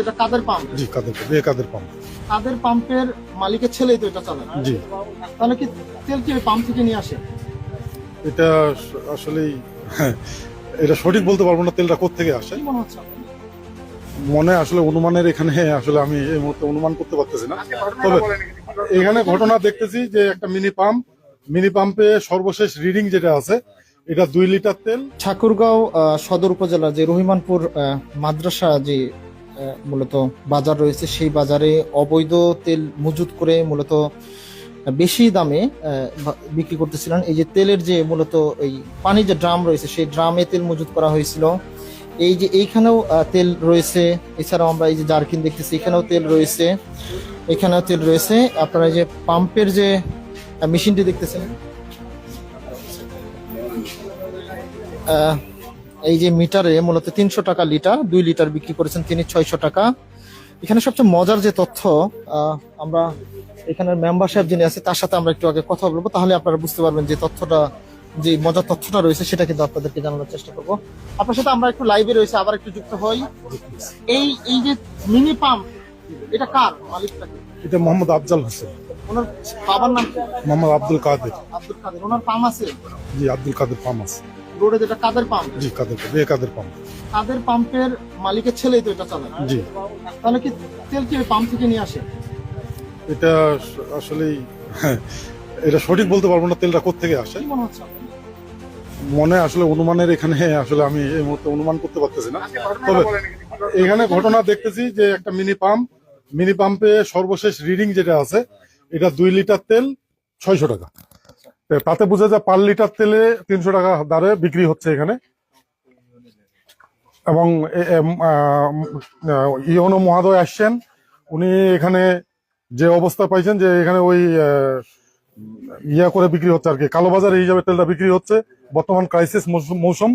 এটা কাদের পাম্প? জি কাদের পাম্প। কাদের পাম্পের মালিকের ছেলেই তো এটা চালায়। জি তাহলে কি তেল কি ওই পাম্প থেকে নিয়ে আসে? এটা আসলেই এটা সঠিক বলতে পারবো না তেলটা কোত্থেকে আসে। কি মনে হচ্ছে আপনার? মনে আসলে অনুমানের এখানে আসলে আমি এই মুহূর্তে অনুমান করতে পারতেছি না। তবে এখানে ঘটনা দেখতেছি যে একটা মিনি পাম্পে সর্বশেষ রিডিং যেটা আছে এটা 2 লিটার তেল। ঠাকুরগাঁও সদর উপজেলা যে রহিমানপুর মাদ্রাসা যে মূলত বাজার রয়েছে, সেই বাজারে অবৈধ তেল মজুত করে মূলত বেশি দামে বিক্রি করতেছিলেন। এই যে তেলের যে মূলত এই পানি যে ড্রাম রয়েছে, সেই ড্রামে তেল মজুত করা হয়েছিল। এই যে এইখানেও তেল রয়েছে, এছাড়াও আমরা এই যে জারকিন দেখতেছি, এখানেও তেল রয়েছে, এখানেও তেল রয়েছে। আপনারা এই যে পাম্পের যে মেশিনটি দেখতেছেন, এই যে মিটারে মূলত 300 টাকা লিটার, 2 লিটার বিক্রি করেছেন তিনি 600 টাকা। এখানে সবচেয়ে মজার যে তথ্য, আমরা এখানের মেম্বার সাহেব যিনি আছে তার সাথে আমরা একটু আগে কথা বলবো, তাহলে আপনারা বুঝতে পারবেন যে তথ্যটা, যে মজার তথ্যটা রয়েছে সেটা কিন্তু আপনাদেরকে জানানোর চেষ্টা করব। আপনার সাথে আমরা একটু লাইভে রয়েছে, আবার একটু যুক্ত হই। এই যে মিনি পাম্প, এটা কার মালিকটা কে? এটা মোহাম্মদ আফজাল হোসেন। ওনার বাবার নাম কি? মোহাম্মদ আব্দুল কাদের। আব্দুল কাদের। ওনার পাম্প আছে জি আব্দুল কাদের পাম্প আছে রোডে, যেটা কাদের পাম্প। জি কাদের পাম্প। কাদের পাম্পের মালিকের ছেলেই তো এটা চালায়। জি তাহলে কি তেল কি ওই পাম্প থেকে নিয়ে আসে? এটা আসলেই এটা সঠিক বলতে পারবো না তেলটা কোত্থেকে আসে। কি মনে হচ্ছে আপনার? মনে আসলে অনুমানের এখানে আসলে আমি এই মুহূর্তে অনুমান করতে পারতেছি না। তবে এখানে ঘটনা দেখতেছি যে একটা মিনি পাম্পে সর্বশেষ রিডিং যেটা আছে এটা 2 লিটার তেল 600 টাকা। তাতে বোঝা যায় পার লিটার তেলে 300 টাকা দরে বিক্রি হচ্ছে এখানে। এবং ইওনো মহোদয় আসছেন, উনি এখানে যে অবস্থা পাইছেন যে এখানে ওই ইয়া করে বিক্রি হচ্ছে আর কি, কালোবাজার হিসাবে তেলটা বিক্রি হচ্ছে। বর্তমান ক্রাইসিস মৌসুম,